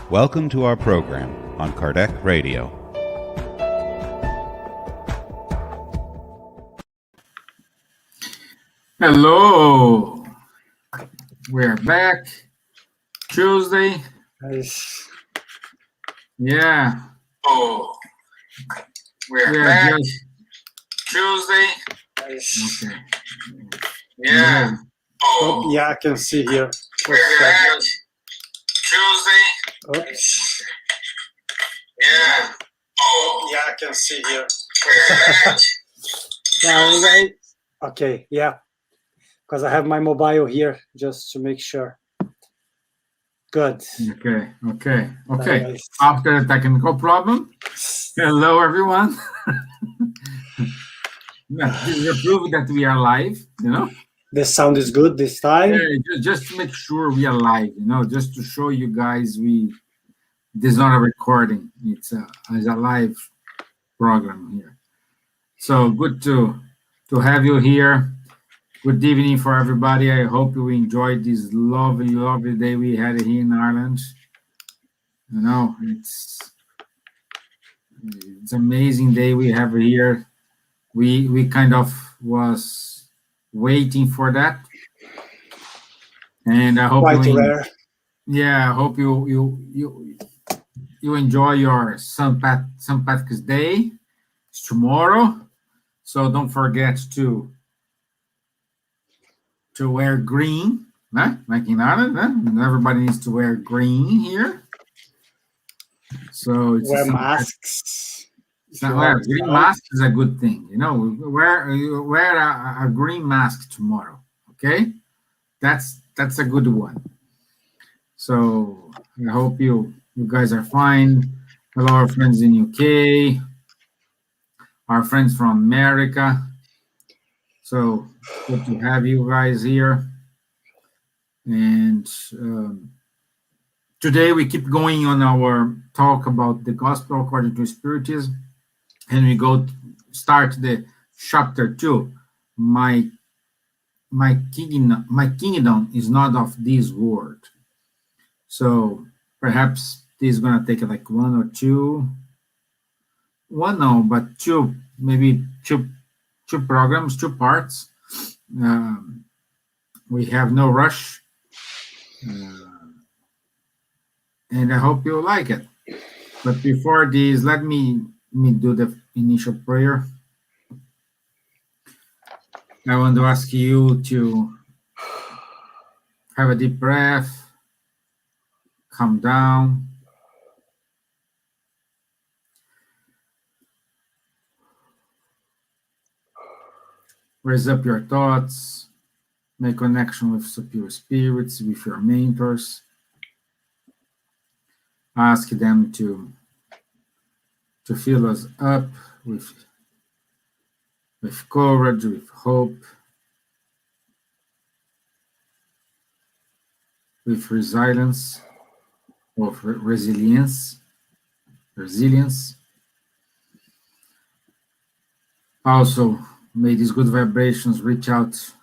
Welcome to our program on Kardec Radio. Hello, we're back. Tuesday. Nice. Yeah. Oh, We're back. Tuesday. Nice. Okay. Yeah. Oh, yeah, I can see here. We're back. Tuesday. Oops. Yeah. Oh, Yeah, I can see here. we're back. Yeah, okay, yeah. Because I have my mobile here just to make sure. Good. Okay. Nice. After the technical problem, hello everyone. This is a proof that we are live, The sound is good this time. Yeah, just to make sure we are live, just to show you guys this is not a recording. It's a live program here. So good to have you here. Good evening for everybody. I hope you enjoyed this lovely, lovely day we had here in Ireland. It's amazing day we have here. We kind of was waiting for that, and I hope Quite rare. I hope you enjoy your St. Patrick's Day. It's tomorrow, so don't forget to wear green, like in Ireland. Everybody needs to wear green here. So it's Wear masks. Green mask is a good thing. Wear a green mask tomorrow. Okay, that's a good one. So I hope you guys are fine. Hello, our friends in UK, our friends from America. So good to have you guys here. And today we keep going on our talk about the gospel according to Spiritism, and we start the chapter 2. My kingdom is not of this world. So perhaps this is gonna take like maybe two programs, 2 parts. We have no rush, and I hope you like it. But before this, let me do the initial prayer. I want to ask you to have a deep breath, calm down. Raise up your thoughts, make connection with superior spirits, with your mentors. Ask them to fill us up with courage, with hope, with resilience, resilience. Also, may these good vibrations reach out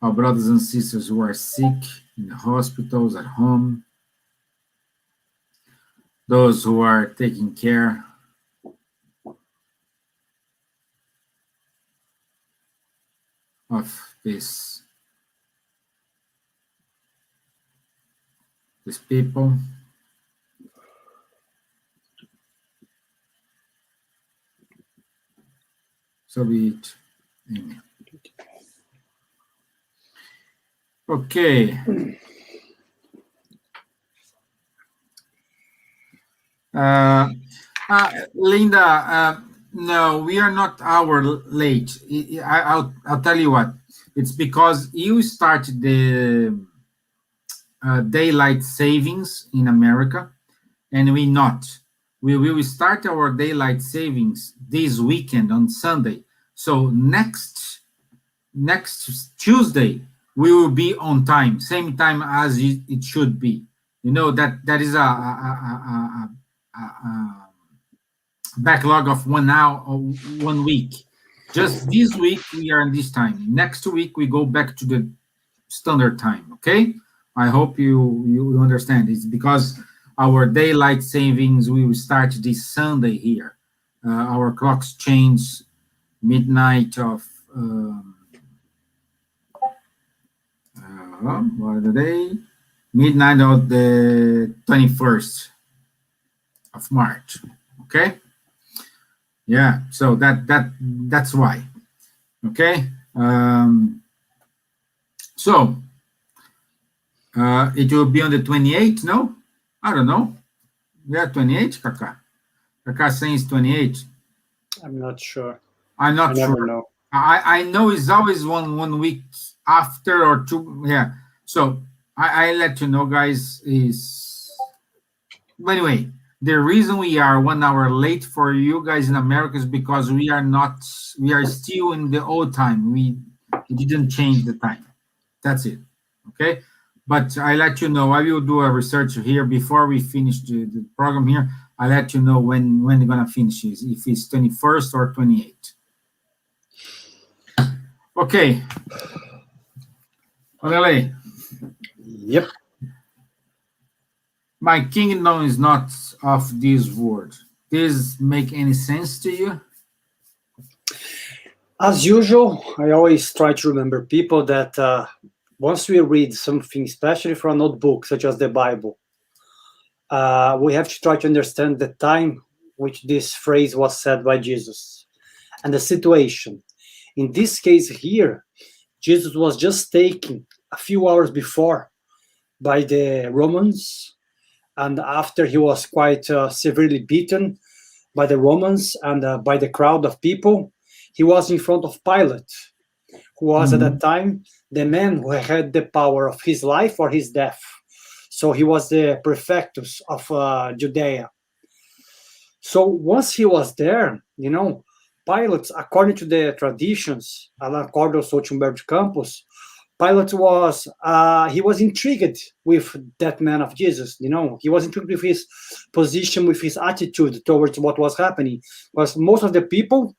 our brothers and sisters who are sick in the hospitals, at home, those who are taking care of these people. So be it. Amen. Okay. Linda, no, we are not hour late. I'll tell you what. It's because you started the daylight savings in America, and we not. We will start our daylight savings this weekend on Sunday. So next Tuesday we will be on time, same time as it should be. That is a backlog of 1 hour or 1 week. Just this week we are in this time. Next week we go back to the standard time. Okay, I hope you understand. It's because our daylight savings will start this Sunday here. Our clocks change midnight of what are the day? Midnight of the 21st of March. Okay. Yeah. So that's why. Okay. So it will be on the 28th. No, I don't know. Yeah, 28, Kaka. Kaka saying 28. I'm not sure. I'm not I never sure. know. I know it's always one week after or two. Yeah. So I let you know, guys. Is anyway, the reason we are 1 hour late for you guys in America is because we are still in the old time. We didn't change the time. That's it. Okay. But I let you know. I will do a research here before we finish the program here. I let you know when we're gonna finish this, if it's 21st or 28th. Okay. Wanderley, Yep. my kingdom is not of this world. Does make any sense to you? As usual, I always try to remember people that once we read something, especially from a notebook such as the Bible, we have to try to understand the time which this phrase was said by Jesus and the situation. In this case here, Jesus was just taken a few hours before by the Romans, and after he was quite severely beaten by the Romans and by the crowd of people, he was in front of Pilate, who was at that time the man who had the power of his life or his death. So he was the prefectus of Judea. So once he was there, Pilate, according to the traditions, according to Humberto Campos, Pilate was he was intrigued with that man of Jesus. He was intrigued with his position, with his attitude towards what was happening. Because most of the people,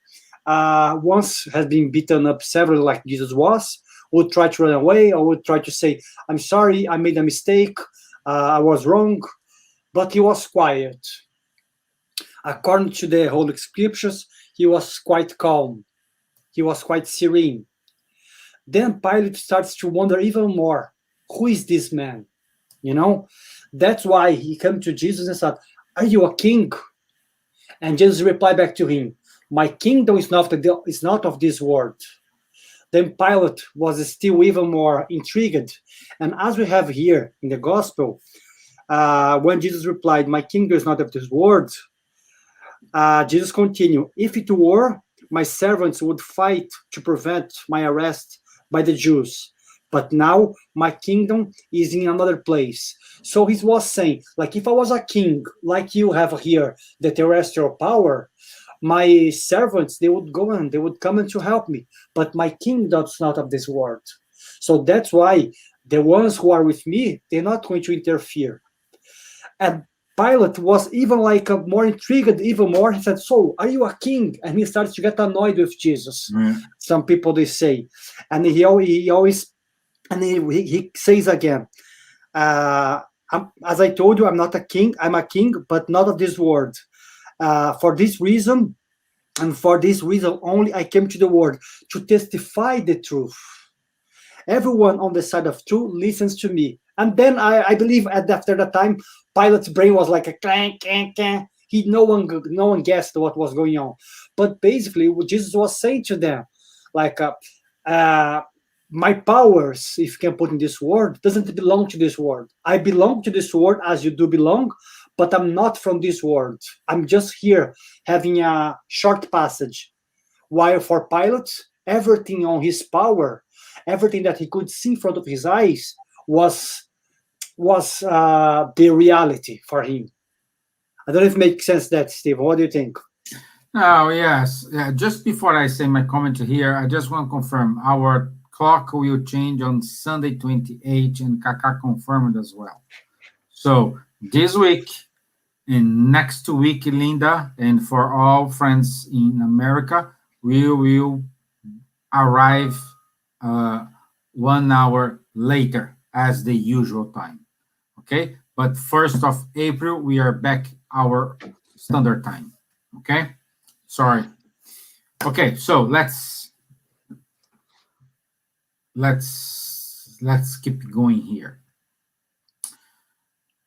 once has been beaten up several, like Jesus was, would try to run away or would try to say, "I'm sorry, I made a mistake, I was wrong," but he was quiet. According to the Holy Scriptures, he was quite calm. He was quite serene. Then Pilate starts to wonder even more, who is this man? That's why he came to Jesus and said, "Are you a king?" And Jesus replied back to him, "My kingdom is not of this world." Then Pilate was still even more intrigued. And as we have here in the gospel, when Jesus replied, "My kingdom is not of this world," Jesus continued, "If it were, my servants would fight to prevent my arrest by the Jews. But now my kingdom is in another place." So he was saying, like, if I was a king, like you have here, the terrestrial power, my servants, they would go and they would come and to help me. But my kingdom is not of this world. So that's why the ones who are with me, they're not going to interfere. And Pilate was even more intrigued, even more. He said, "So, are you a king?" And he starts to get annoyed with Jesus. Some people, they say. And he always, and he says again, as I told you, I'm not a king. I'm a king, but not of this world. For this reason, and for this reason only, I came to the world to testify the truth. Everyone on the side of truth listens to me. And then I believe after that time, Pilate's brain was like a clank, clank, clank. No one guessed what was going on. But basically, what Jesus was saying to them, like, my powers, if you can put in this world, doesn't belong to this world. I belong to this world as you do belong, but I'm not from this world. I'm just here having a short passage. While for Pilate, everything on his power, everything that he could see in front of his eyes was the reality for him. I don't know if it makes sense that, Steve. What do you think? Oh, yes. Yeah, just before I say my comment here, I just want to confirm our clock will change on Sunday 28, and Kaka confirmed as well. So this week and next week, Linda, and for all friends in America, we will arrive 1 hour later as the usual time. Okay, but 1st of April we are back our standard time. Okay, sorry. Okay, so let's keep going here.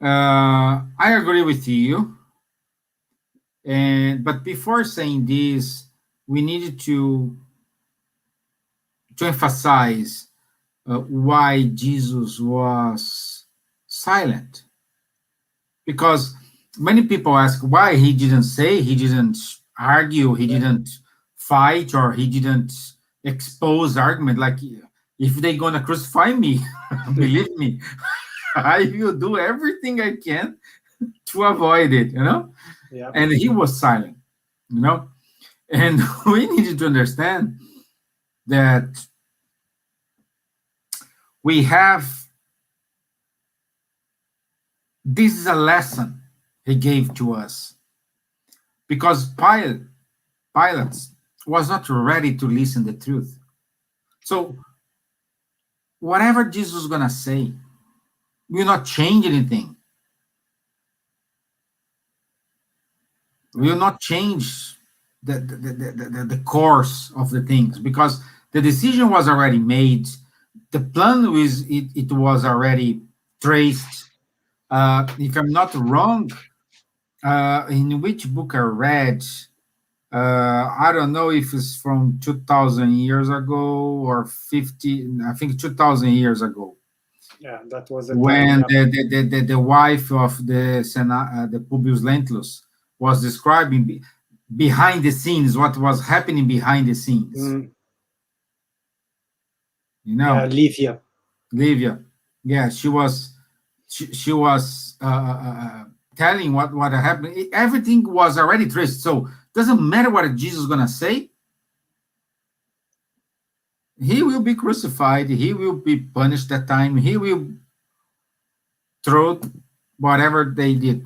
I agree with you, but before saying this, we needed to emphasize why Jesus was silent, because many people ask why he didn't say, he didn't argue, he didn't fight, or he didn't expose argument. Like, if they're gonna crucify me, believe me, I will do everything I can to avoid it, Yeah. And he was silent, and we needed to understand that we have, this is a lesson he gave to us, because Pilate was not ready to listen the truth. So whatever Jesus is gonna say will not change anything. Will not change the course of the things, because the decision was already made. The plan was it was already traced. If I'm not wrong, in which book I read, I don't know if it's from 2,000 years ago or 50, I think 2,000 years ago. Yeah, that was when time, the wife of the Publius Lentulus was describing behind the scenes, what was happening behind the scenes. Yeah, Livia. Yeah, she was telling what happened. Everything was already traced. So doesn't matter what Jesus is gonna say. He will be crucified. He will be punished that time. He will throw whatever they did,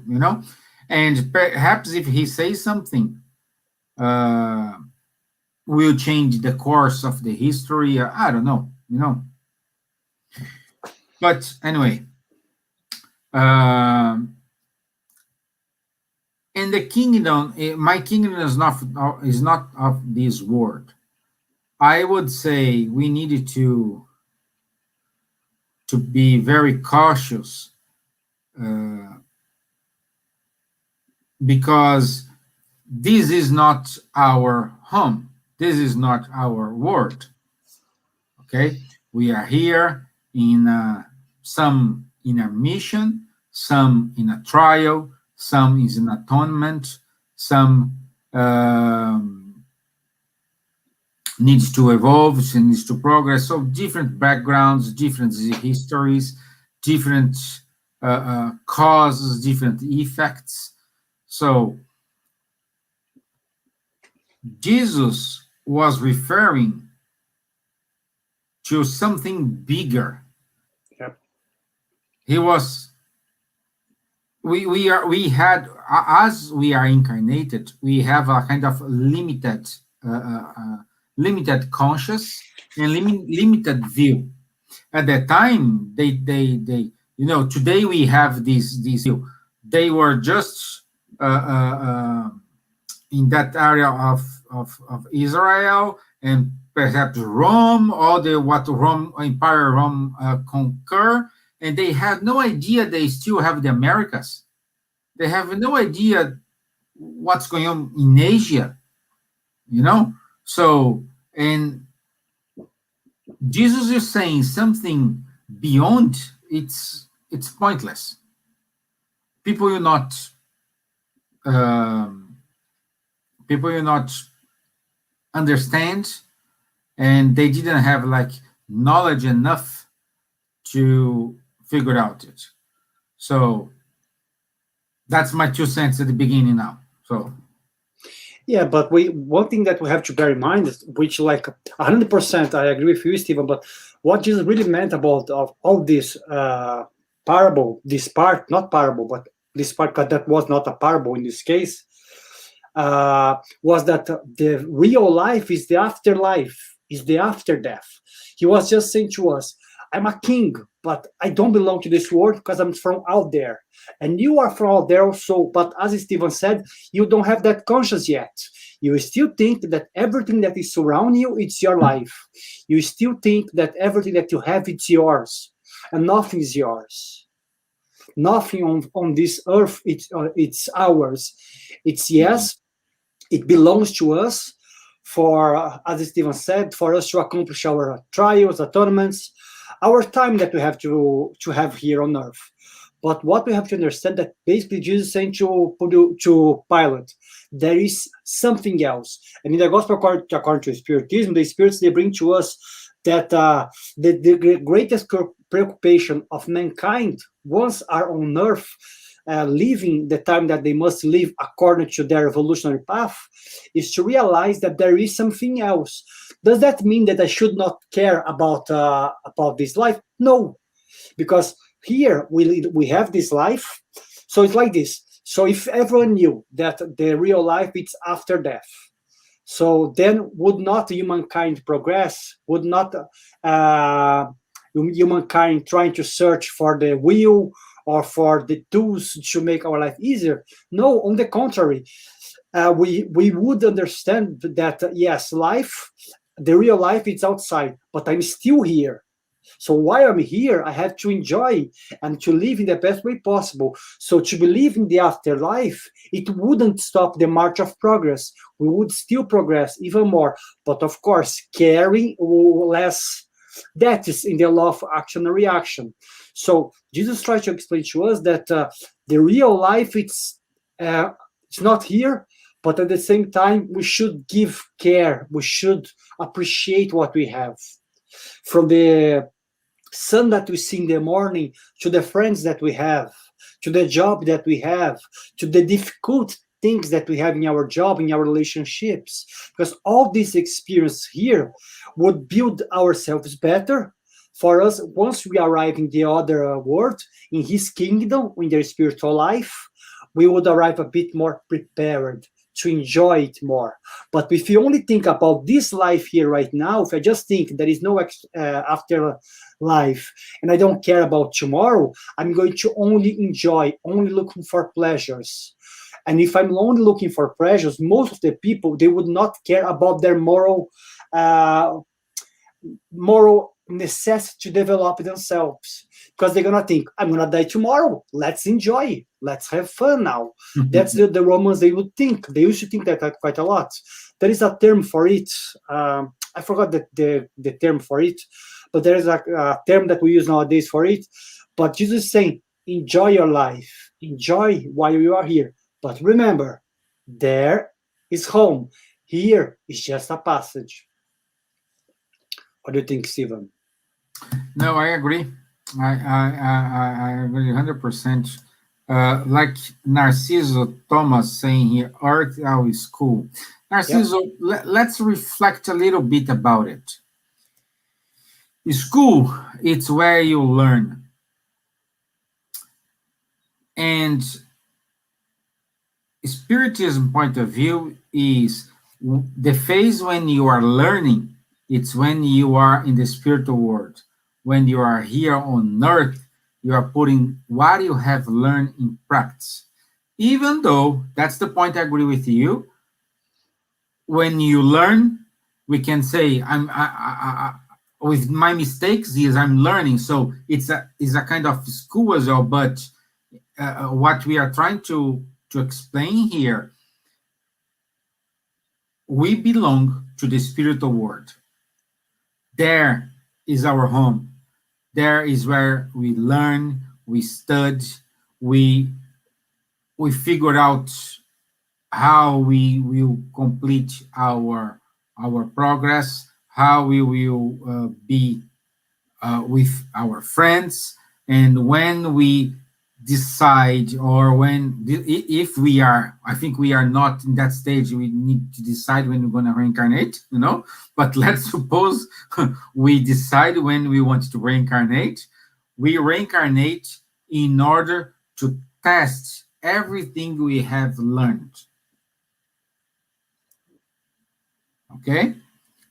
And perhaps if he says something, will change the course of the history. I don't know, But anyway, in the kingdom, my kingdom is not of this world. I would say we needed to be very cautious, because this is not our home. This is not our world. Okay, we are here in some in a mission, some in a trial, some is an atonement, some needs to evolve, needs to progress. So different backgrounds, different histories, different causes, different effects. So Jesus was referring to something bigger. Yep. He was. We had, as we are incarnated, we have a kind of limited conscious and limited view. At that time, they today we have this view. They were just in that area of Israel and perhaps Rome, or what Rome conquer, and they have no idea they still have the Americas. They have no idea what's going on in Asia, So, and Jesus is saying something beyond. It's pointless. People will not understand, and they didn't have knowledge enough to figure out it. So that's my 2 cents at the beginning now. So yeah, but one thing that we have to bear in mind is, which 100% I agree with you, Stevan, but what Jesus really meant about all this parable, this part, not parable, but this part, because that was not a parable in this case, was that the real life is the afterlife, is the after death. He was just saying to us, I'm a king, but I don't belong to this world because I'm from out there. And you are from out there also. But as Stevan said, you don't have that conscience yet. You still think that everything that is surrounding you, it's your life. You still think that everything that you have, it's yours. And nothing is yours. Nothing on this earth, it's ours. It's yes, it belongs to us for, as Stevan said, for us to accomplish our trials, atonements, our time that we have to have here on earth. But what we have to understand that basically Jesus is saying to Pilate, there is something else. And in the gospel according to Spiritism, the spirits, they bring to us that the greatest preoccupation of mankind once are on earth, living the time that they must live according to their evolutionary path, is to realize that there is something else. Does that mean that I should not care about this life? No, because here we have this life, so it's like this. So if everyone knew that the real life is after death, so then would not humankind progress? Would not humankind trying to search for the will or for the tools to make our life easier? No, on the contrary, we would understand that yes, life, the real life, is outside, but I'm still here. So while I'm here, I have to enjoy and to live in the best way possible. So to believe in the afterlife, it wouldn't stop the march of progress. We would still progress even more, but of course, carrying less. That is in the law of action and reaction. So Jesus tries to explain to us that the real life, it's not here, but at the same time, we should give care. We should appreciate what we have. From the sun that we see in the morning, to the friends that we have, to the job that we have, to the difficult things that we have in our job, in our relationships, because all this experience here would build ourselves better for us once we arrive in the other world, in his kingdom, in their spiritual life. We would arrive a bit more prepared to enjoy it more. But if you only think about this life here right now, if I just think there is no after life and I don't care about tomorrow, I'm going to only enjoy, only looking for pleasures. And if I'm only looking for pleasures, most of the people, they would not care about their moral necessity to develop themselves, because they're gonna think, I'm gonna die tomorrow, let's enjoy, let's have fun now. That's the Romans, they would think, they used to think that quite a lot. There is a term for it, I forgot the term for it, but there is a term that we use nowadays for it. But Jesus is saying, enjoy your life, enjoy while you are here, but remember, there is home, here is just a passage. What do you think, Stevan? No, I agree. I agree 100%. Like Narciso Thomas saying here, art is cool. Narciso, let's reflect a little bit about it. School, it's where you learn. And Spiritism point of view is the phase when you are learning, it's when you are in the spiritual world. When you are here on earth, you are putting what you have learned in practice. Even though, that's the point, I agree with you, when you learn, we can say, with my mistakes is I'm learning. So it's a kind of school as well, but what we are trying to explain here, we belong to the spiritual world. There is our home. There is where we learn, we study, we figure out how we will complete our progress, how we will be with our friends, and when we decide, or if we are, I think we are not in that stage, we need to decide when we're going to reincarnate, but let's suppose we decide when we want to reincarnate. We reincarnate in order to test everything we have learned. Okay,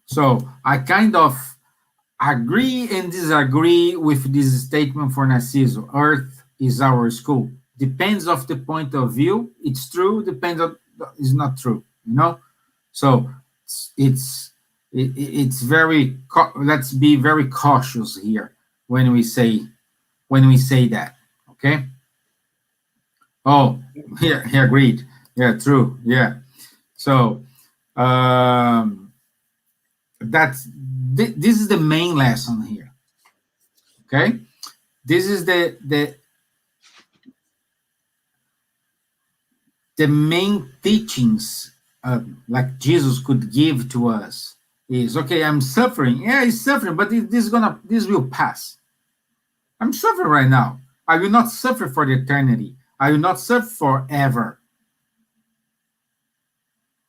so I agree and disagree with this statement for Narciso. Earth is our school. Depends of the point of view. It's true. Depends on it's not true. You know, so it's very. Let's be very cautious here when we say that. Okay. Oh, yeah, he agreed. Yeah, true. Yeah. So this is the main lesson here. Okay, this is the main teachings like Jesus could give to us is okay. I'm suffering. Yeah, he's suffering, but this will pass. I'm suffering right now. I will not suffer for the eternity. I will not suffer forever.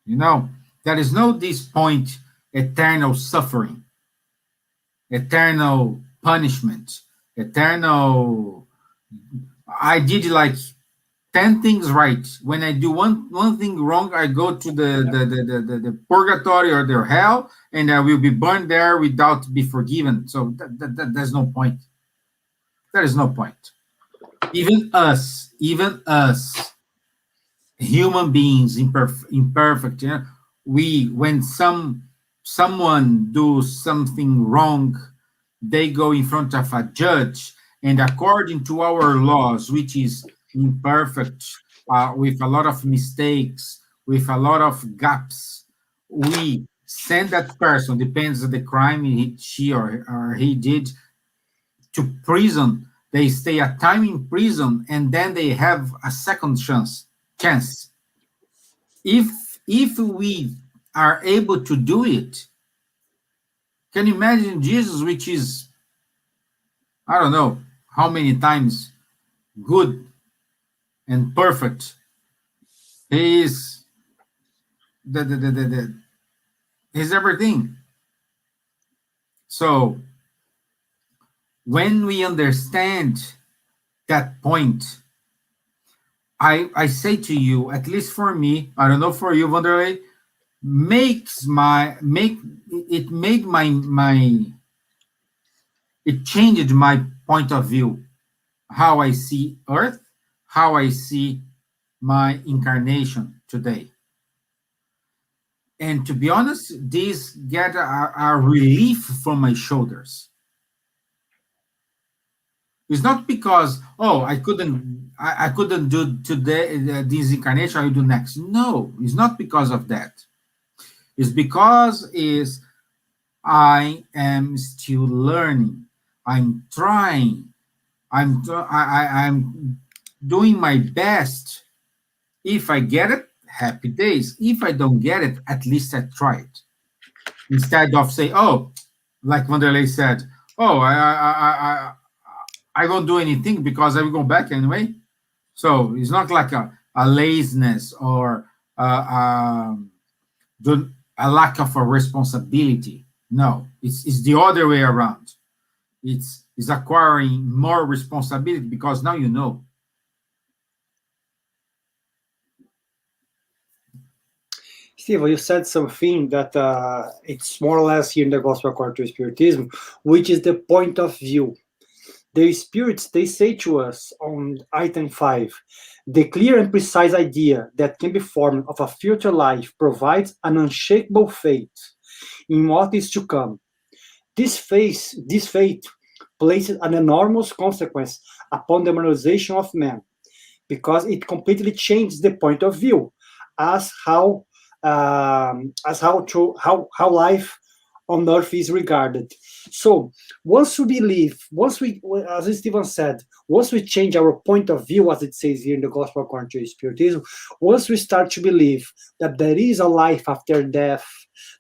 You know, there is no this point eternal suffering, eternal punishment, eternal. I did like 10 things right. When I do one thing wrong, I go to the purgatory or the hell, and I will be burned there without be forgiven. So there's no point. There is no point. Even us, human beings, imperfect. Yeah, when someone do something wrong, they go in front of a judge, and according to our laws, which is imperfect, with a lot of mistakes, with a lot of gaps, we send that person, depends on the crime she or he did, to prison. They stay a time in prison, and then they have a second chance. If we are able to do it, can you imagine Jesus, which is, I don't know how many times good and perfect. He is he's everything. So when we understand that point, I say to you, at least for me, I don't know for you, Wanderley, it changed my point of view, how I see Earth, how I see my incarnation today. And to be honest, this get a relief from my shoulders. It's not because, oh, I couldn't do today this incarnation, I will do next. No, it's not because of that. It's because I am still learning. I'm trying. I'm doing my best. If I get it, happy days. If I don't get it, at least I tried. Instead of say, oh, like Wanderley said, oh, I won't do anything because I will go back anyway. So it's not like a laziness or a lack of a responsibility. No, it's the other way around. It's acquiring more responsibility because now you know. Stevan, you said something that it's more or less here in the Gospel according to Spiritism, which is the point of view. The spirits, they say to us on item 5, the clear and precise idea that can be formed of a future life provides an unshakable faith in what is to come. This faith places an enormous consequence upon the moralization of man, because it completely changes the point of view as how life on earth is regarded. So once we believe, as Stevan said, once we change our point of view, as it says here in the Gospel according to Spiritism, once we start to believe that there is a life after death,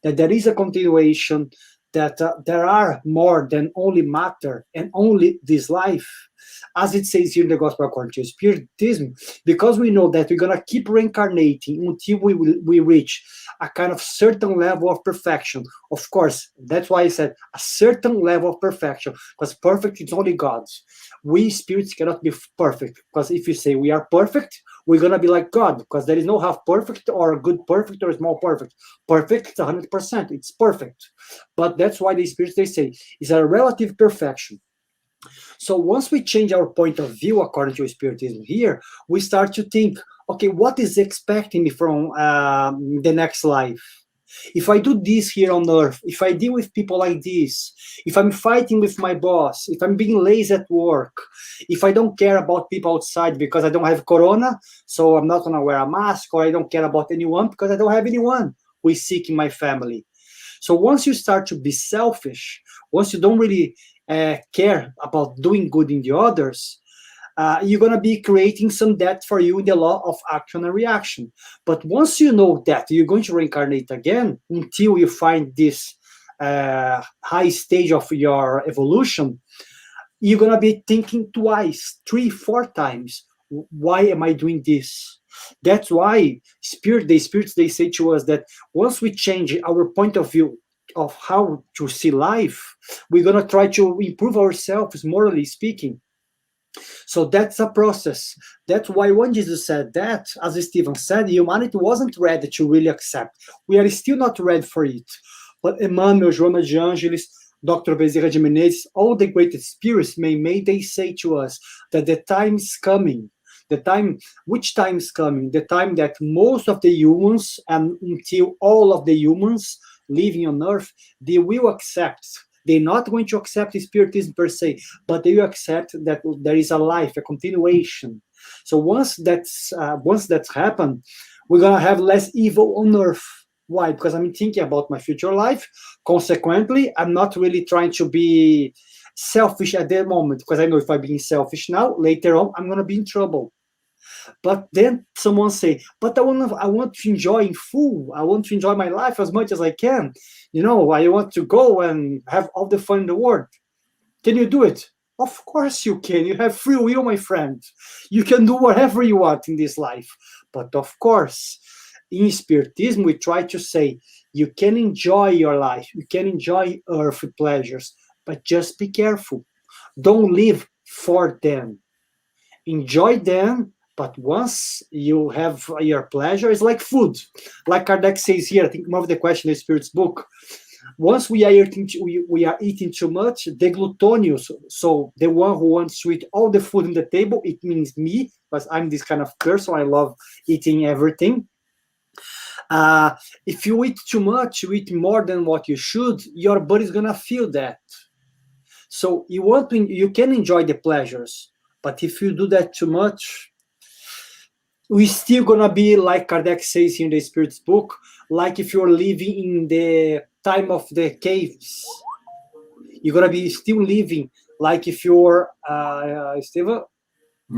that there is a continuation, that there are more than only matter and only this life, as it says here in the Gospel according to Spiritism, because we know that we're going to keep reincarnating until we reach a kind of certain level of perfection. Of course, that's why I said a certain level of perfection, because perfect is only God's. We spirits cannot be perfect, because if you say we are perfect, we're going to be like God, because there is no half perfect or good perfect or small perfect. Perfect, it's 100%, it's perfect. But that's why the spirits, they say, is a relative perfection. So once we change our point of view according to Spiritism here, we start to think, okay, what is expecting me from the next life? If I do this here on earth, if I deal with people like this, if I'm fighting with my boss, if I'm being lazy at work, if I don't care about people outside because I don't have corona, so I'm not going to wear a mask, or I don't care about anyone because I don't have anyone who is sick in my family. So once you start to be selfish, once you don't really care about doing good in the others, you're going to be creating some debt for you in the law of action and reaction. But once you know that you're going to reincarnate again until you find this high stage of your evolution, you're going to be thinking twice, 3, 4 times, why am I doing this? That's why the spirits, they say to us that once we change our point of view of how to see life, we're going to try to improve ourselves, morally speaking. So that's a process. That's why when Jesus said that, as Stevan said, humanity wasn't ready to really accept. We are still not ready for it. But Emmanuel, Joana de Angelis, Dr. Bezerra de Menezes, all the greatest spirits, may they say to us that the time is coming. Which time is coming? The time that most of the humans, and until all of the humans living on earth, they will accept. They're not going to accept Spiritism per se, but they will accept that there is a life, a continuation. So once that's happened, we're gonna have less evil on earth. Why? Because I'm thinking about my future life. Consequently, I'm not really trying to be selfish at that moment, because I know if I'm being selfish now, later on, I'm gonna be in trouble. But then someone say, but I want to enjoy in full. I want to enjoy my life as much as I can. I want to go and have all the fun in the world. Can you do it? Of course you can. You have free will, my friend. You can do whatever you want in this life. But of course, in Spiritism, we try to say, you can enjoy your life. You can enjoy earthly pleasures, but just be careful. Don't live for them. Enjoy them. But once you have your pleasure, it's like food. Like Kardec says here, I think one of the questions in the Spirit's book, once we are eating too much, the gluttonous, so the one who wants to eat all the food on the table, it means me, because I'm this kind of person, I love eating everything. If you eat too much, you eat more than what you should, your body's going to feel that. So you can enjoy the pleasures, but if you do that too much, we're still gonna be, like Kardec says in the Spirit's book, like if you're living in the time of the caves. You're gonna be still living like if you're Stevan?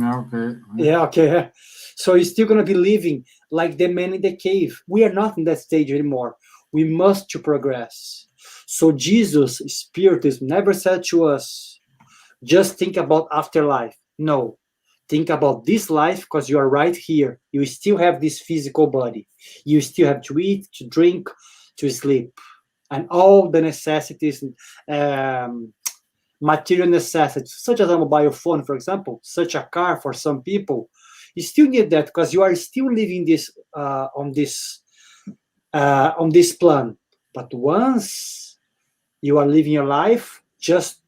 Okay. Yeah, okay. So you're still gonna be living like the man in the cave. We are not in that stage anymore. We must to progress. So Jesus, Spiritism, never said to us, just think about afterlife. No. Think about this life, because you are right here. You still have this physical body. You still have to eat, to drink, to sleep. And all the necessities, material necessities, such as a mobile phone, for example, such a car for some people. You still need that because you are still living this on this plan. But once you are living your life, just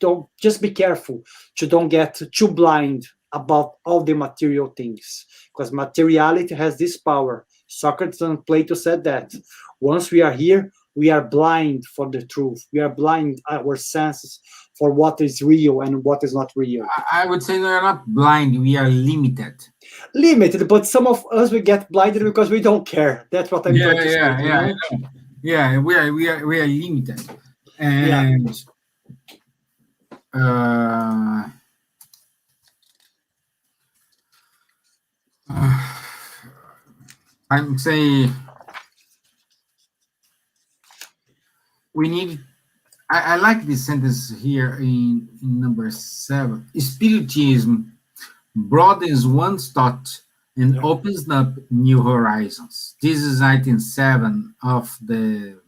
be careful to don't get too blind about all the material things, because materiality has this power. Socrates and Plato said that once we are here, we are blind for the truth. We are blind our senses for what is real and what is not real. I would say we are not blind. We are limited. Limited, but some of us we get blinded because we don't care. That's what I'm trying to say. Yeah, we are limited, and I'm saying we need I like this sentence here in number 7. Spiritism broadens one's thought and Yeah. opens up new horizons. This is item 7 of the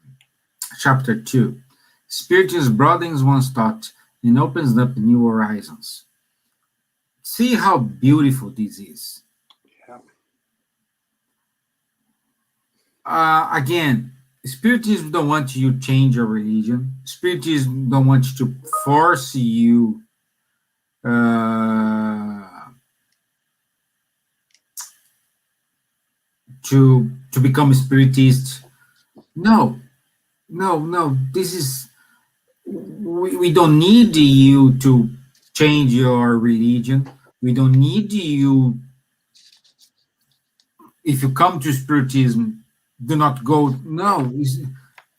chapter 2. Spiritism broadens one's thought and opens up new horizons. See how beautiful this is. Yeah. Again, Spiritism don't want you to change your religion. Spiritism don't want you to force you to become a spiritist. No, no. This is we don't need you to change your religion. We don't need you. If you come to Spiritism, do not go. No,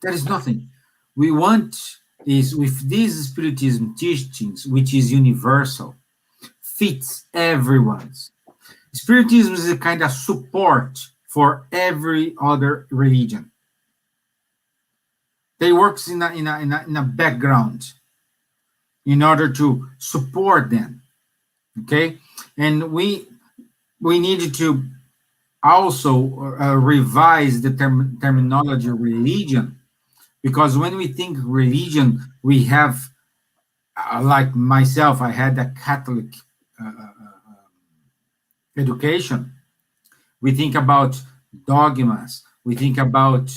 there is nothing. We want is with these Spiritism teachings, which is universal, fits everyone's. Spiritism is a kind of support for every other religion. They works in a background in order to support them. Okay, and we needed to also revise the terminology religion, because when we think religion, we have like myself, I had a Catholic education. We think about dogmas. We think about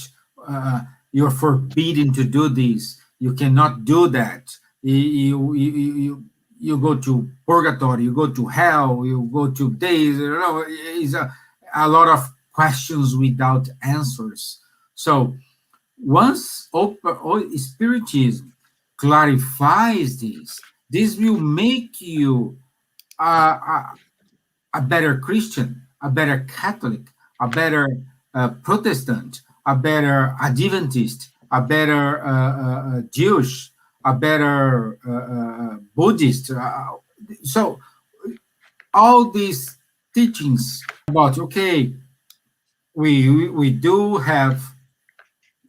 you're forbidden to do this. You cannot do that. You go to purgatory. You go to hell. You go to days. You know, it's a lot of questions without answers. So once Spiritism clarifies this will make you a better Christian, a better Catholic, a better Protestant, a better Adventist, a better Jewish, a better Buddhist. So all these teachings about, okay, we do have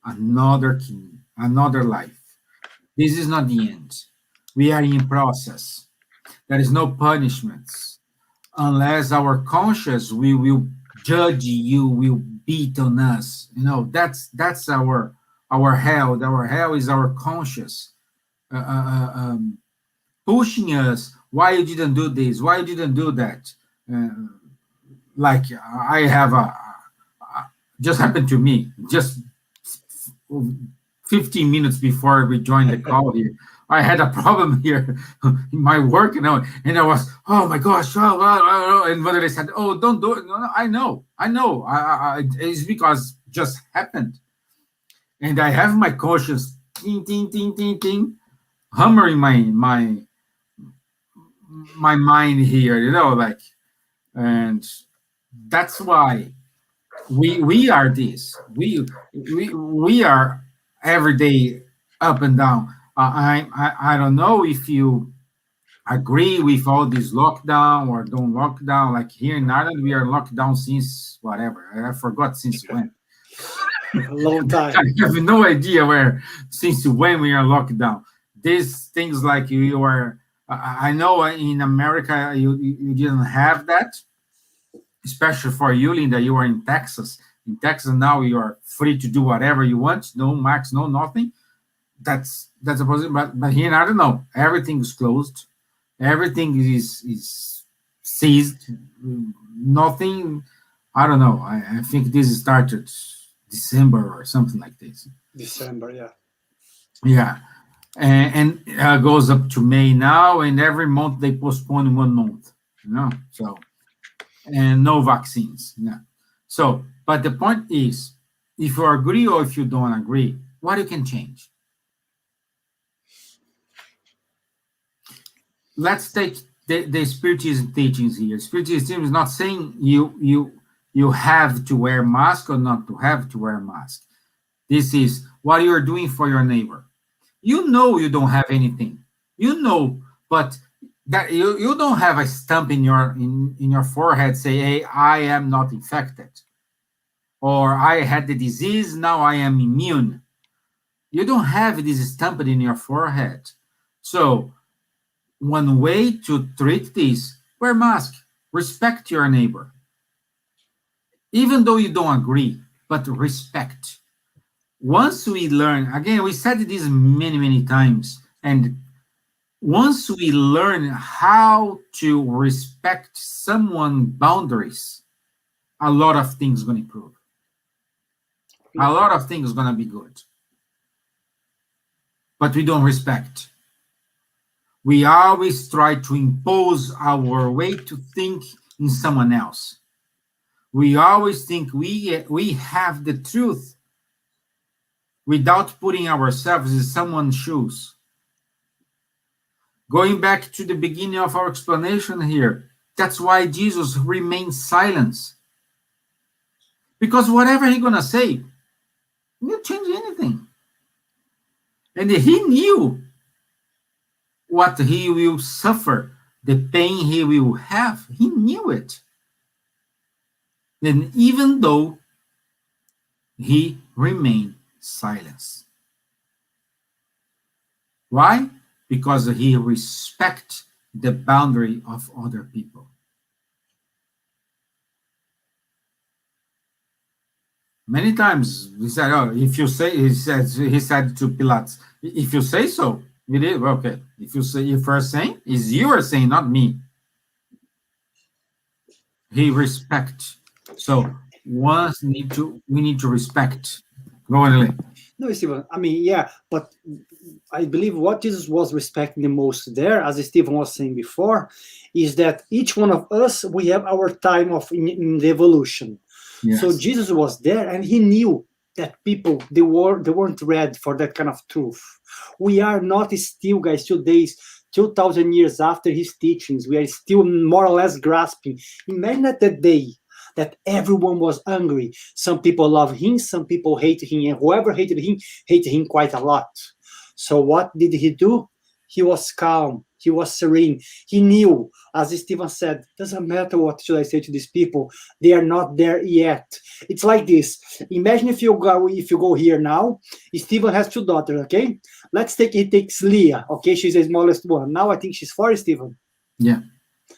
another king, another life. This is not the end. We are in process. There is no punishments. Unless our conscience we will judge you, will beat on us. You know, that's our hell. Our hell is our conscience pushing us. Why you didn't do this? Why you didn't do that? Like I have just happened to me just 15 minutes before we joined the call here. I had a problem here in my work, you know, and I was, oh my gosh, and whether they said, oh, don't do it. No, I know, it's because just happened, and I have my conscience, ting, ting, ting, ting, ting, hammering my mind here, you know, like, and that's why we are this. We are every day up and down. I don't know if you agree with all this lockdown or don't lockdown. Like here in Ireland, we are locked down since whatever. I forgot since when. A long time. I have no idea since when we are locked down. These things like you are. I know in America you didn't have that, especially for you, Linda. You are in Texas. In Texas now you are free to do whatever you want. No max, no nothing. That's a positive, but here I don't know. Everything is closed. Everything is seized. Nothing. I don't know. I think this started December or something like this. December, yeah. Yeah, and goes up to May now, and every month they postpone 1 month. You know, so and no vaccines. Yeah. So, but the point is, if you agree or if you don't agree, what you can change. Let's take the Spiritism teachings here. Spiritism is not saying you have to wear mask or not to have to wear mask. This is what you're doing for your neighbor. You know you don't have anything. You know, but that you don't have a stamp in your forehead say, hey, I am not infected. Or I had the disease, now I am immune. You don't have this stamped in your forehead. So one way to treat this, wear mask, respect your neighbor. Even though you don't agree, but respect. Once we learn, again, we said this many, many times, and once we learn how to respect someone's boundaries, a lot of things going to improve. A lot of things going to be good. But we don't respect. We always try to impose our way to think in someone else. We always think we have the truth without putting ourselves in someone's shoes. Going back to the beginning of our explanation here, that's why Jesus remained silent. Because whatever he's going to say, he didn't change anything. And he knew what he will suffer, the pain he will have. He knew it. And even though he remained silent. Why? Because he respects the boundary of other people. Many times he said, "Oh, if you say," he said to Pilates, "If you say so, it is okay. If you're saying, is you are saying, not me." He respects. So we need to respect. Go on, Lee. No, Stevan. I mean, yeah, but I believe what Jesus was respecting the most there, as Stevan was saying before, is that each one of us, we have our time of in the evolution. Yes. So Jesus was there, and he knew that people they weren't ready for that kind of truth. We are not still, guys, today, 2,000 years after his teachings, we are still more or less grasping. Imagine that day that everyone was angry. Some people love him, some people hate him, and whoever hated him quite a lot. So what did he do? He was calm. He was serene. He knew, as Stevan said, doesn't matter what should I say to these people. They are not there yet. It's like this. Imagine if you go here now. Stevan has 2 daughters, okay? Let's take, he takes Leah, okay? She's the smallest one. Now I think she's 4, Stevan. Yeah.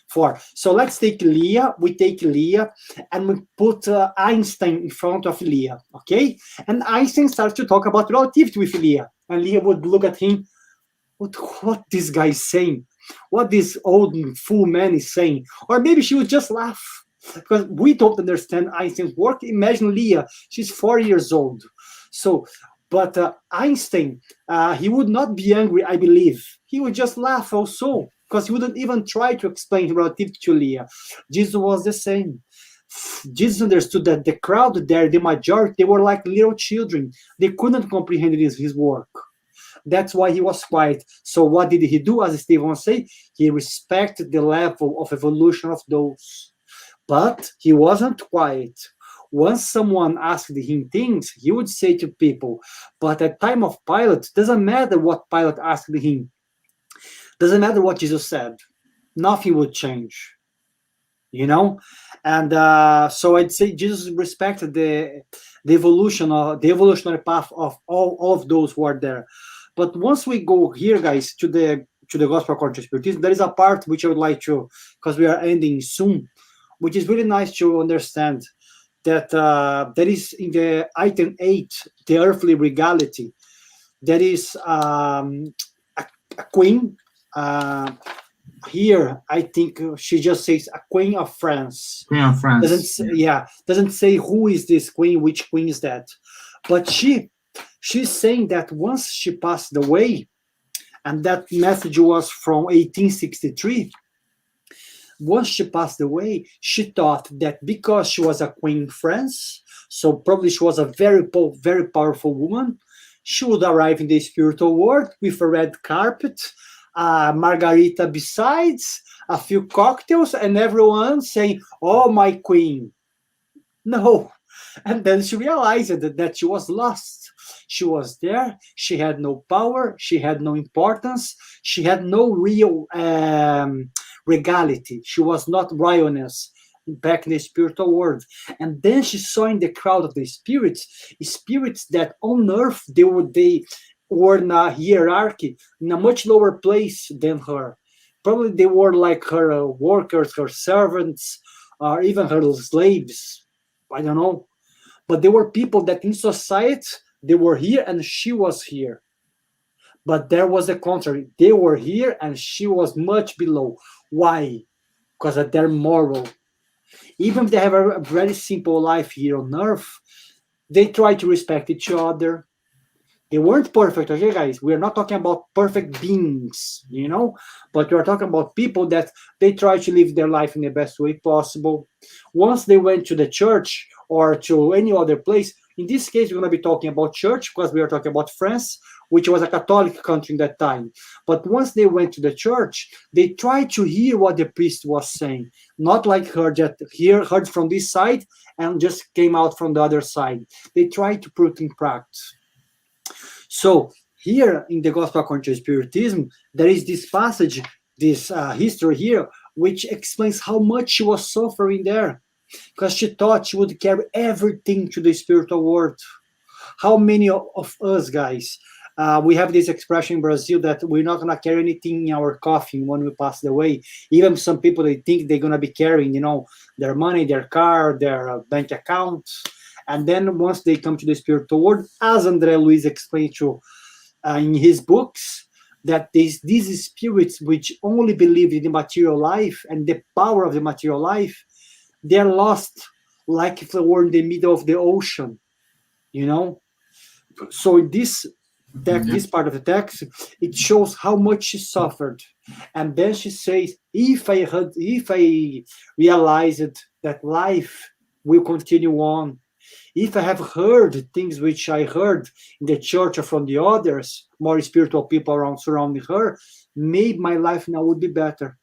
4. So let's take Leah. We take Leah and we put Einstein in front of Leah, okay? And Einstein starts to talk about relativity with Leah. And Leah would look at him. What this guy is saying? What this old fool man is saying? Or maybe she would just laugh because we don't understand Einstein's work. Imagine Leah, she's 4 years old. So, but Einstein, he would not be angry, I believe. He would just laugh also because he wouldn't even try to explain relativity to Leah. Jesus was the same. Jesus understood that the crowd there, the majority, they were like little children. They couldn't comprehend his work. That's why he was quiet. So what did he do? As Stevan said, he respected the level of evolution of those. But he wasn't quiet. Once someone asked him things, he would say to people, but at time of Pilate, doesn't matter what Pilate asked him. Doesn't matter what Jesus said. Nothing would change. You know? And so I'd say Jesus respected the evolution, the evolutionary path of all of those who are there. But once we go here, guys, to the Gospel according to Spiritism, there is a part which I would like to, because we are ending soon, which is really nice to understand that there is in the item 8, the earthly regality, there is a queen. Here, I think she just says a queen of France. Queen of France. Doesn't say who is this queen, which queen is that. But she's saying that once she passed away, and that message was from 1863, once she passed away, she thought that because she was a queen in France, so probably she was a very, very powerful woman, she would arrive in the spiritual world with a red carpet, margarita besides, a few cocktails, and everyone saying, "Oh, my queen." No. And then she realized that she was lost. She was there. She had no power. She had no importance. She had no real regality. She was not royalness. back in the spiritual world. And then she saw in the crowd of the spirits that on earth they were in a hierarchy, in a much lower place than her. Probably they were like her workers, her servants, or even her slaves. I don't know. But there were people that in society, they were here and she was here. But there was the contrary. They were here and she was much below. Why? Because of their moral. Even if they have a very simple life here on earth, they try to respect each other. They weren't perfect, okay, guys? We're not talking about perfect beings, but we're talking about people that they try to live their life in the best way possible. Once they went to the church or to any other place, in this case, we're going to be talking about church because we are talking about France, which was a Catholic country in that time. But once they went to the church, they tried to hear what the priest was saying, not like heard from this side and just came out from the other side. They tried to put in practice. So here in the Gospel according to Spiritism, there is this passage, this history here, which explains how much she was suffering there, because she thought she would carry everything to the spiritual world. How many of us, guys, we have this expression in Brazil that we're not going to carry anything in our coffin when we pass away. Even some people, they think they're going to be carrying, their money, their car, their bank accounts. And then once they come to the spiritual world, as André Luiz explained to in his books, that these spirits which only believe in the material life and the power of the material life, they're lost like if they were in the middle of the ocean, So in this part of the text, it shows how much she suffered. And then she says, if I realized that life will continue on, if I have heard things which I heard in the church or from the others, more spiritual people around surrounding her, maybe my life now would be better.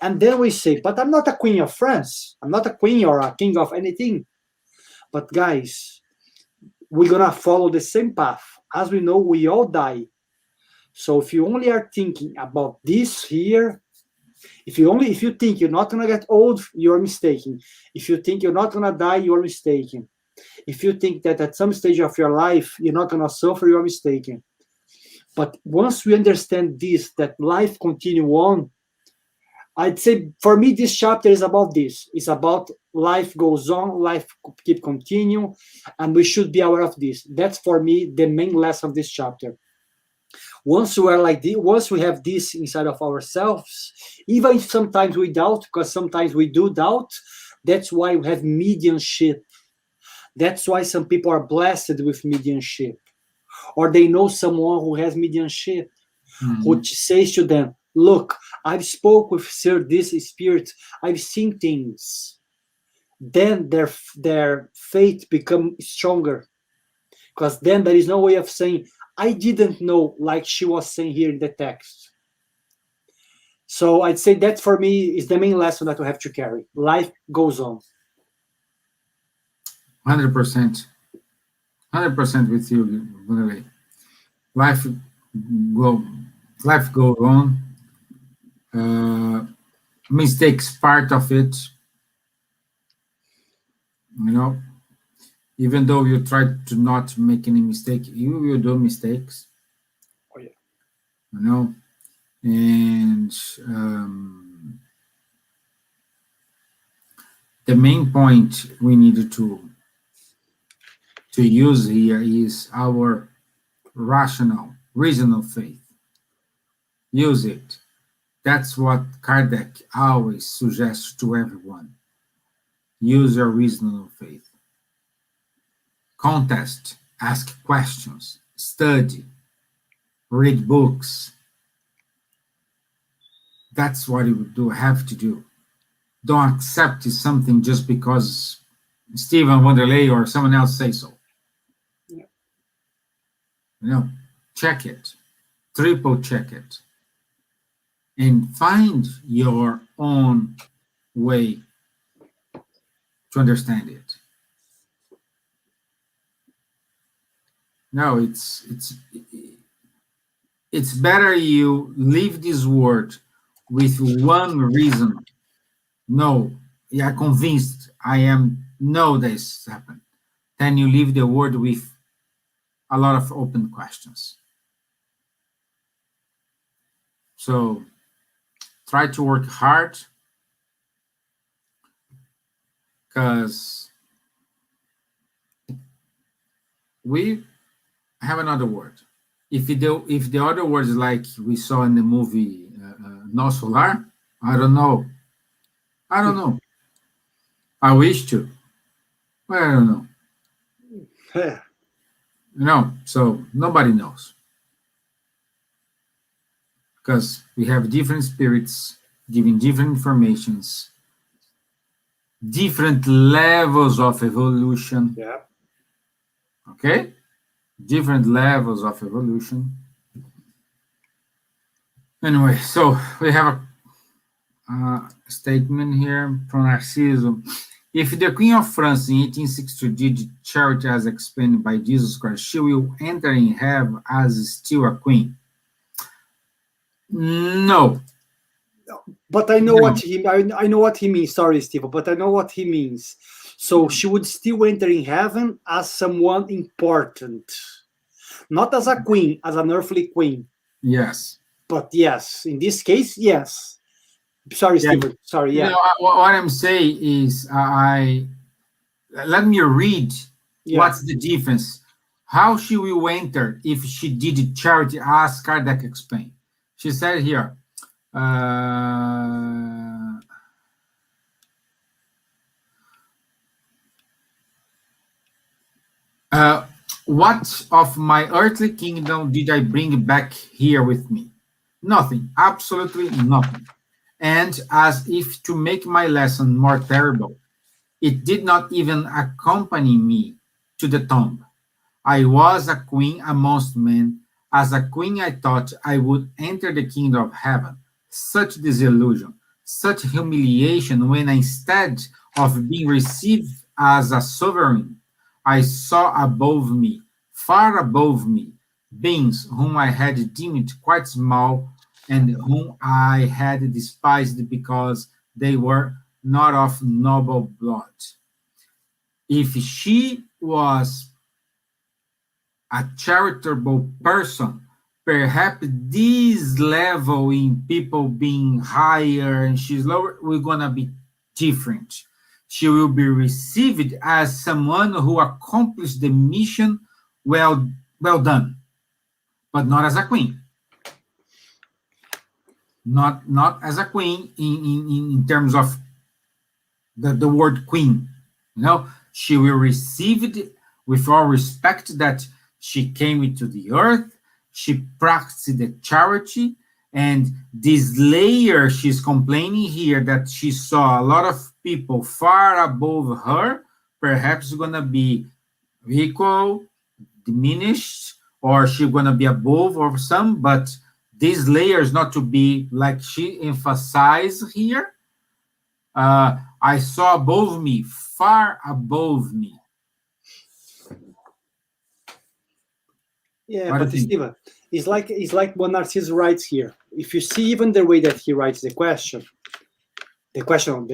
And then we say, but I'm not a queen of France. I'm not a queen or a king of anything. But guys, we're going to follow the same path. As we know, we all die. So if you only are thinking about this here, if you think you're not going to get old, you're mistaken. If you think you're not going to die, you're mistaken. If you think that at some stage of your life, you're not going to suffer, you're mistaken. But once we understand this, that life continue on, I'd say for me, this chapter is about this. It's about life goes on, life keep continue, and we should be aware of this. That's for me the main lesson of this chapter. Once we are like this, once we have this inside of ourselves, even if sometimes we doubt, because sometimes we do doubt, that's why we have mediumship. That's why some people are blessed with mediumship, or they know someone who has mediumship, who says to them, look, I've spoke with this spirit, I've seen things. Then their faith become stronger, because then there is no way of saying, I didn't know, like she was saying here in the text. So I'd say that for me is the main lesson that we have to carry. Life goes on. 100%. 100% with you, Wanderley. Life goes on. Mistakes part of it. Even though you try to not make any mistake, you will do mistakes. Oh yeah. And the main point we needed to use here is our reasonable faith. Use it. That's what Kardec always suggests to everyone. Use your reasonable faith. Contest, ask questions, study, read books. That's what you have to do. Don't accept something just because Stevan, Wanderley, or someone else say so. Yeah. Check it, triple check it, and find your own way to understand it. No, it's better you leave this world with one reason. No, you are convinced, know this happened, then you leave the world with a lot of open questions. So try to work hard, because we have another word. If the other word is like we saw in the movie No Solar, I don't know. I wish to. But I don't know. So nobody knows. Because we have different spirits giving different informations, different levels of evolution. Yeah. Okay? Different levels of evolution. Anyway, so we have a statement here from Narciso. If the Queen of France in 1862 did charity as explained by Jesus Christ, she will enter in heaven as still a queen. No. But I know I know what he means. Sorry, Steven, but I know what he means. So she would still enter in heaven as someone important, not as a queen, as an earthly queen. Yes. But yes, in this case, yes. Sorry, Steven. Sorry. Yeah. What I'm saying is, let me read. Yeah. What's the difference? How she will enter if she did charity, as Kardec explained. She said here, what of my earthly kingdom did I bring back here with me? Nothing, absolutely nothing. And as if to make my lesson more terrible, it did not even accompany me to the tomb. I was a queen amongst men. As a queen, I thought I would enter the kingdom of heaven. Such disillusion, such humiliation, when instead of being received as a sovereign, I saw above me, far above me, beings whom I had deemed quite small and whom I had despised because they were not of noble blood. If she was a charitable person, perhaps this level in people being higher and she's lower, we're gonna be different. She will be received as someone who accomplished the mission well done, but not as a queen. Not as a queen in terms of the word queen. She will receive it with all respect that she came into the earth, she practiced the charity, and this layer she's complaining here that she saw a lot of people far above her, perhaps going to be equal, diminished, or she's going to be above or some, but this layer is not to be like she emphasized here. I saw above me, far above me. Yeah, but Steven, it's like what Narcissus writes here. If you see even the way that he writes the question on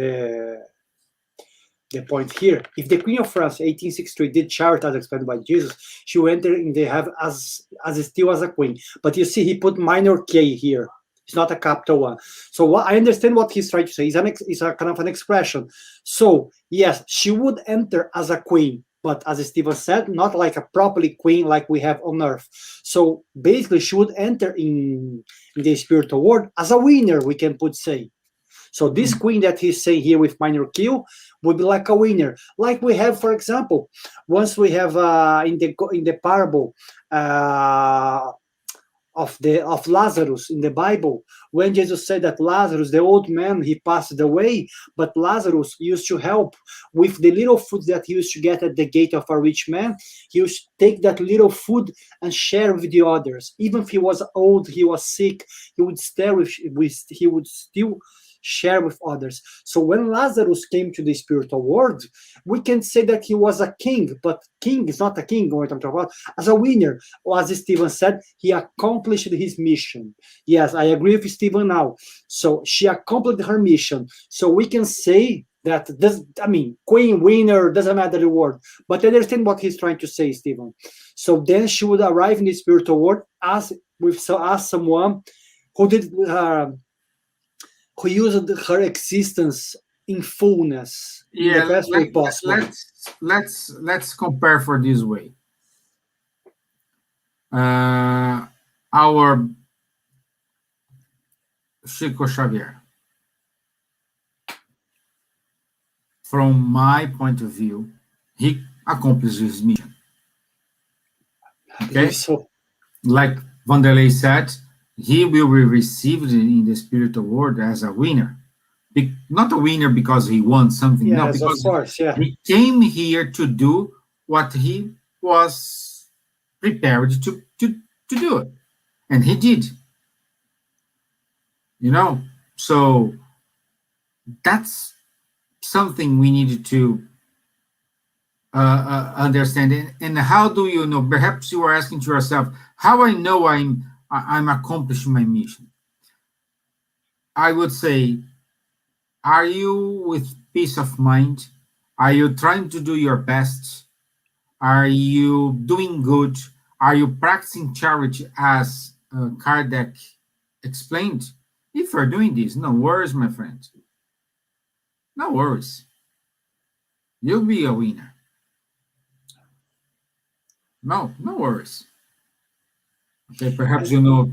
the point here, if the Queen of France, 1863, did charity as explained by Jesus, she will enter in the heaven as still as a queen. But you see, he put minor K here. It's not a capital one. So I understand what he's trying to say. It's a kind of an expression. So yes, she would enter as a queen, but as Steven said, not like a properly queen like we have on earth. So basically, she would enter in the spiritual world as a winner, we can say. So this queen that he's saying here with minor Q would be like a winner, like we have, for example, once we have in the parable of Lazarus in the Bible, when Jesus said that Lazarus, the old man, he passed away, but Lazarus used to help with the little food that he used to get at the gate of a rich man. He used to take that little food and share with the others. Even if he was old, he was sick, he would still share with others. So when Lazarus came to the spiritual world, we can say that he was a king, but king is not a king, what I'm talking about, as a winner. Or as Steven said, he accomplished his mission. Yes, I agree with Steven now. So she accomplished her mission. So we can say that does, I mean, queen, winner, doesn't matter the word, but understand what he's trying to say, Stevan. So then she would arrive in the spiritual world as someone who did who used her existence in fullness, in the best way possible. Let's compare for this way. Our Chico Xavier, from my point of view, he accomplished his mission. Okay, So like Wanderley said, he will be received in the spiritual world as a winner. Not a winner because he won something. No, yes, of because course, yeah. he came here to do what he was prepared to do it. And he did. You know, so that's something we needed to understand. And how do you know? Perhaps you are asking to yourself, how I know I'm accomplishing my mission? I would say, are you with peace of mind? Are you trying to do your best? Are you doing good? Are you practicing charity as Kardec explained? If you're doing this, no worries, my friend. No worries. You'll be a winner. No worries. Okay, perhaps you will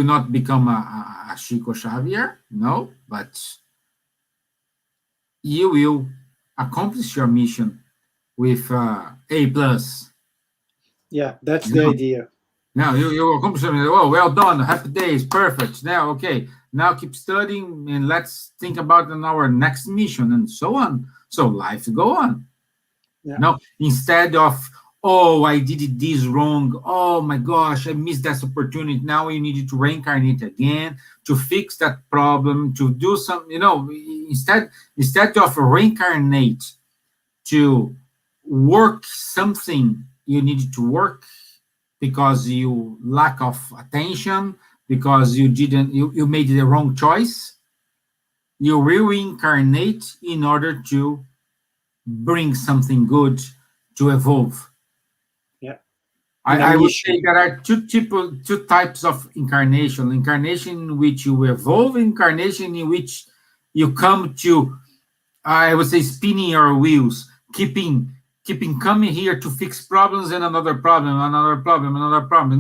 not become a Chico Xavier, no, but you will accomplish your mission with A+. Yeah, that's the idea. Now you accomplish something. Oh, well done. Happy days. Perfect. Now, okay. Now keep studying and let's think about our next mission and so on. So life go on. Yeah. Now, instead of, oh, I did this wrong. Oh my gosh, I missed that opportunity. Now you need to reincarnate again to fix that problem, to do some, instead of reincarnate to work something you needed to work because you lack of attention, because you made the wrong choice, you reincarnate in order to bring something good to evolve. Yeah. I would say there are two types of incarnation. Incarnation in which you evolve, incarnation in which you come to, I would say, spinning your wheels, keeping coming here to fix problems and another problem.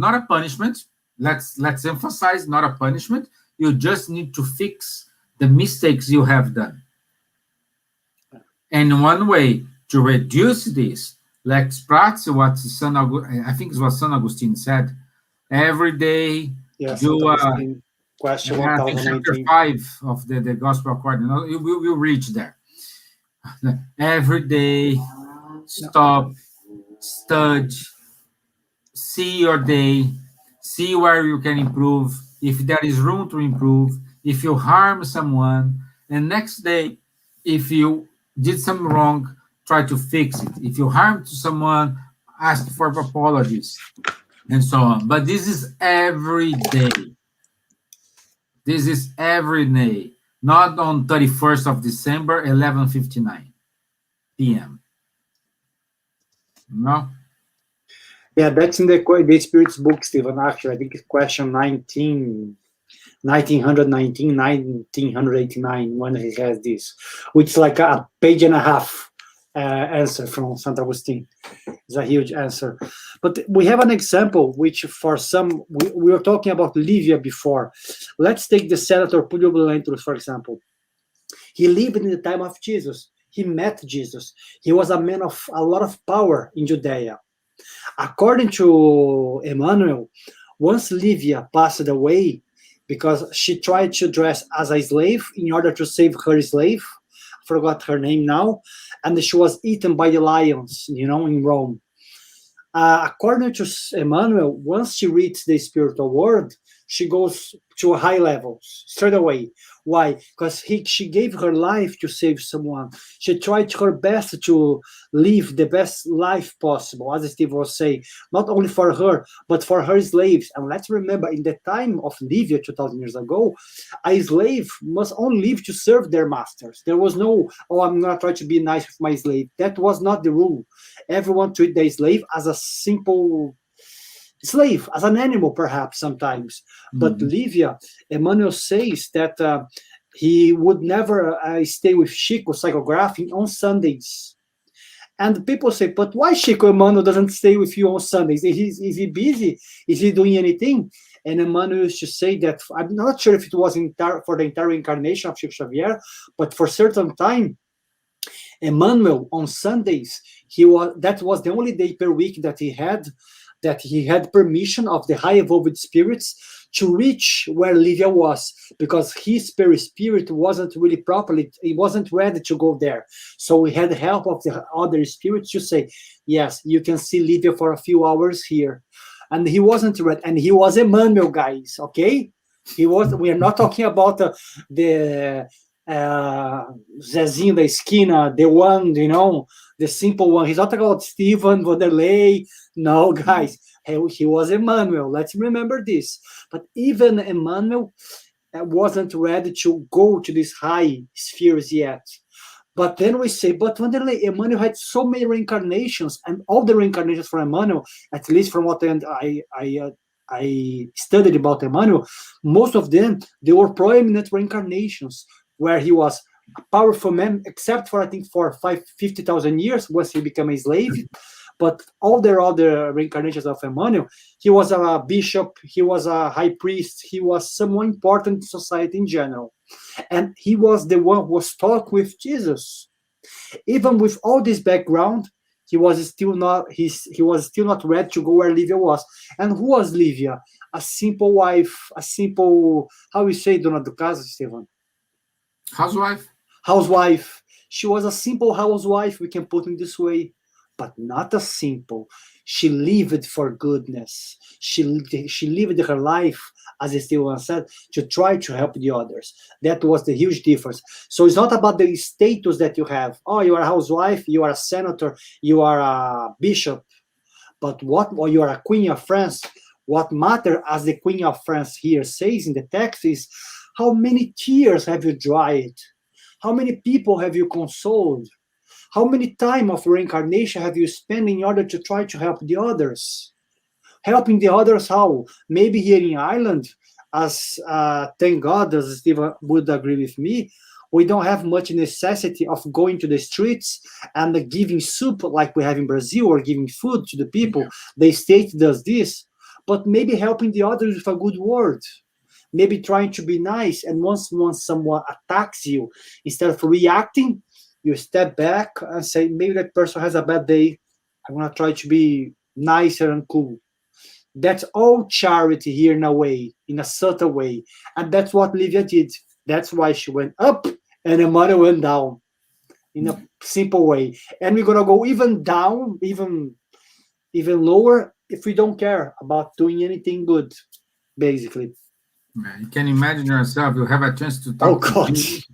Not a punishment. Let's emphasize, not a punishment. You just need to fix the mistakes you have done. And one way to reduce this, let's practice what I think is what San Agustin said. Every day, do question chapter 5 of the Gospel according. We'll reach there. Every day, stop, study, see your day, see where you can improve, if there is room to improve, if you harm someone, and next day, if you did something wrong, try to fix it. If you harm to someone, ask for apologies, and so on. But this is every day. This is every day, not on 31st of December, 11:59 p.m. No? Yeah, that's in the Spirit's book, Stevan, actually. I think it's question 1989, when he has this, which is like a page and a half answer from St. Augustine. It's a huge answer. But we have an example, which for some, we were talking about Livia before. Let's take the Senator Publio Lentulus, for example. He lived in the time of Jesus. He met Jesus. He was a man of a lot of power in Judea. According to Emmanuel, once Livia passed away because she tried to dress as a slave in order to save her slave, I forgot her name now, and she was eaten by the lions, in Rome. According to Emmanuel, once she reached the spiritual world, she goes to a high level straight away. Why? Because she gave her life to save someone. She tried her best to live the best life possible, as Steve was saying, not only for her, but for her slaves. And let's remember, in the time of Livia 2,000 years ago, a slave must only live to serve their masters. There was no, oh, I'm going to try to be nice with my slave. That was not the rule. Everyone treated their slave as a simple slave, as an animal, perhaps sometimes. But Livia, Emmanuel says that he would never stay with Chico psychographing on Sundays. And people say, but why Chico Emmanuel doesn't stay with you on Sundays? Is he busy? Is he doing anything? And Emmanuel used to say that, I'm not sure if it was for the entire incarnation of Chico Xavier, but for certain time, Emmanuel on Sundays, that was the only day per week that he had permission of the high evolved spirits to reach where Livia was, because his spirit wasn't really properly, he wasn't ready to go there. So we had the help of the other spirits to say, yes, you can see Livia for a few hours here. And he wasn't ready, and he was Emmanuel, guys, okay? We are not talking about the Zezinho da Esquina, the one, the simple one. He's not talking about Stevan, Wanderley. No, guys, he was Emmanuel. Let's remember this. But even Emmanuel wasn't ready to go to these high spheres yet. But then we say, but Wanderley, Emmanuel had so many reincarnations, and all the reincarnations for Emmanuel, at least from what I studied about Emmanuel, most of them, they were prominent reincarnations, where he was a powerful man, except for, I think, for 50,000 years, once he became a slave. But all the other reincarnations of Emmanuel, he was a bishop, he was a high priest, he was someone important in society in general. And he was the one who was taught with Jesus. Even with all this background, he was still not ready to go where Livia was. And who was Livia? A simple wife, how we say, Dona do Casa, Stevan? Housewife. She was a simple housewife, we can put it this way, but not a simple. She lived for goodness. She lived her life, as Stevan said, to try to help the others. That was the huge difference. So it's not about the status that you have. Oh, you are a housewife, you are a senator, you are a bishop, or you are a queen of France. What matters, as the Queen of France here says in the text, is how many tears have you dried? How many people have you consoled? How many time of reincarnation have you spent in order to try to help the others? Helping the others how? Maybe here in Ireland, as thank God, as Stevan would agree with me, we don't have much necessity of going to the streets and giving soup like we have in Brazil, or giving food to the people. The state does this, but maybe helping the others with a good word. Maybe trying to be nice, and once someone attacks you, instead of reacting, you step back and say, maybe that person has a bad day. I'm going to try to be nicer and cool. That's all charity here in a way, in a subtle way. And that's what Livia did. That's why she went up and Emmanuel went down in a simple way. And we're going to go even down, even lower, if we don't care about doing anything good, basically. You can imagine yourself, you have a chance to talk to Jesus,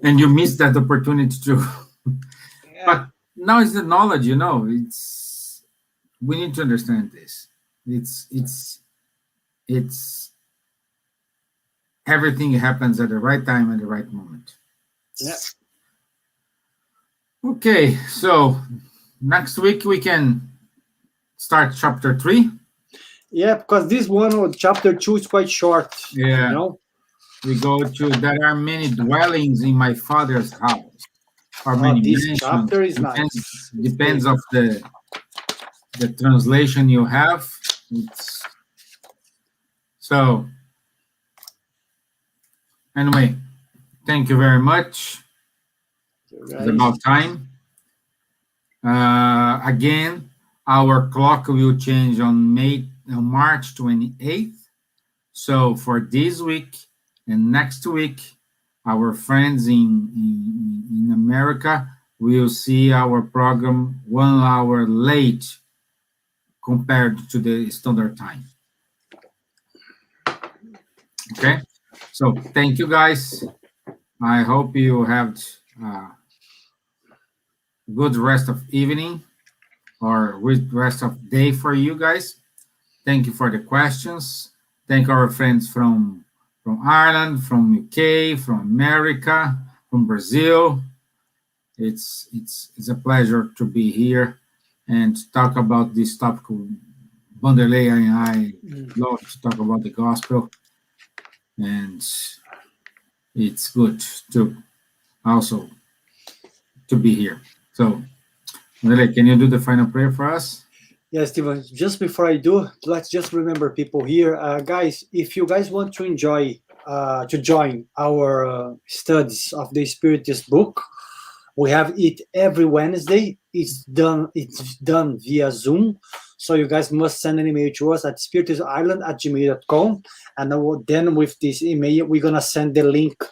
and you miss that opportunity to. Yeah. But now it's the knowledge, we need to understand this. It's everything happens at the right time and the right moment. Yeah. Okay, so next week we can start chapter 3. Yeah, because this one, chapter 2, is quite short. Yeah. We go to, there are many dwellings in my Father's house. Or many this mansions. chapter is nice. Depends of the translation you have. So, anyway, thank you very much. It's about time. Again, our clock will change on March 28th. So for this week and next week, our friends in America will see our program 1 hour late compared to the standard time. Okay, so thank you guys. I hope you have good rest of evening or good rest of day for you guys. Thank you for the questions. Thank our friends from Ireland, from UK, from America, from Brazil. It's a pleasure to be here and to talk about this topic. Wanderley and I love to talk about the gospel, and it's good to also to be here. So, Wanderley, can you do the final prayer for us? Yes, Stevan, just before I do, let's just remember people here. Guys, if you guys want to join our studies of the Spiritist book, we have it every Wednesday. It's done via Zoom. So you guys must send an email to us at spiritistisland@gmail.com. And then with this email, we're going to send the link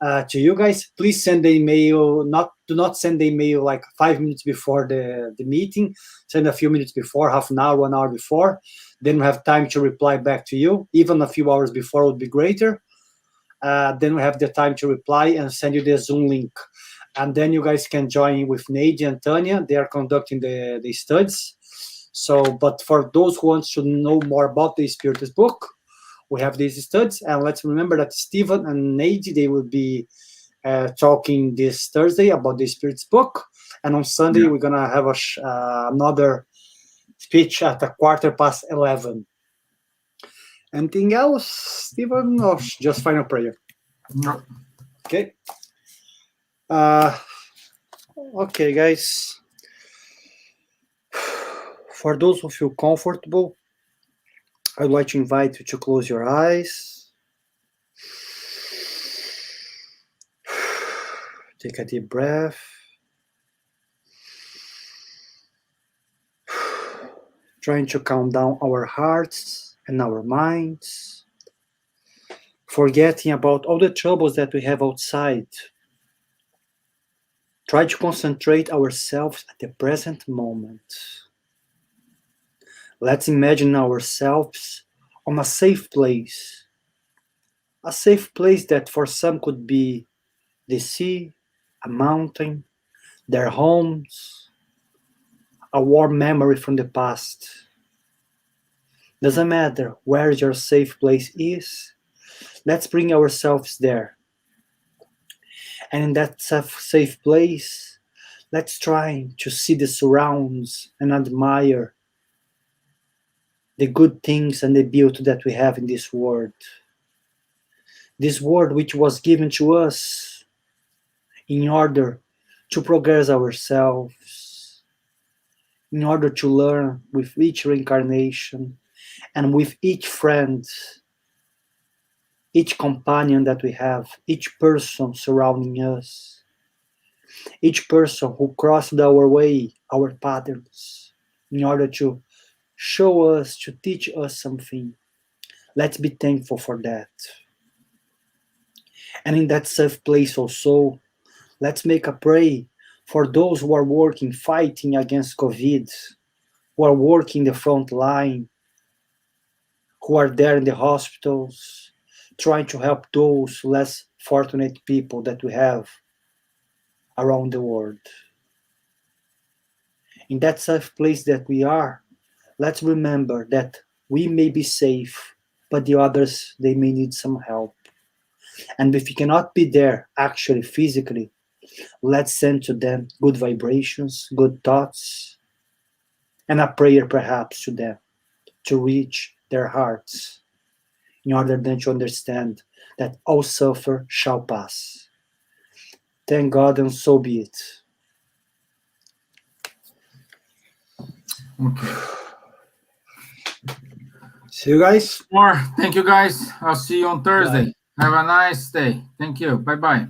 to you guys. Please send the email, do not send the email like 5 minutes before the meeting. Send a few minutes before, half an hour, 1 hour before. Then we have time to reply back to you. Even a few hours before would be greater. Then we have the time to reply and send you the Zoom link. And then you guys can join with Nadia and Tanya. They are conducting the studies. So, but for those who want to know more about the Spiritist book, we have these studies. And let's remember that Stevan and Nadia, they will be talking this Thursday about the Spiritist book. And on Sunday, we're going to have another speech at 11:15. Anything else, Stevan? Or just final prayer? No. Okay. Okay, guys. For those who feel comfortable, I'd like to invite you to close your eyes. Take a deep breath. Trying to calm down our hearts and our minds. Forgetting about all the troubles that we have outside. Try to concentrate ourselves at the present moment. Let's imagine ourselves on a safe place. A safe place that for some could be the sea, a mountain, their homes, a warm memory from the past. Doesn't matter where your safe place is, let's bring ourselves there. And in that safe place, let's try to see the surrounds and admire the good things and the beauty that we have in this world. This world which was given to us in order to progress ourselves, in order to learn with each reincarnation and with each friend, each companion that we have, each person surrounding us, each person who crossed our way, our patterns, in order to show us, to teach us something. Let's be thankful for that. And in that safe place also, let's make a prayer for those who are working, fighting against COVID, who are working the front line, who are there in the hospitals, trying to help those less fortunate people that we have around the world. In that safe place that we are, let's remember that we may be safe, but the others, they may need some help. And if we cannot be there actually physically, let's send to them good vibrations, good thoughts, and a prayer perhaps to them to reach their hearts in order then to understand that all suffer shall pass. Thank God, and so be it. Okay. See you guys. Thank you, guys. I'll see you on Thursday. Have a nice day. Thank you. Bye-bye.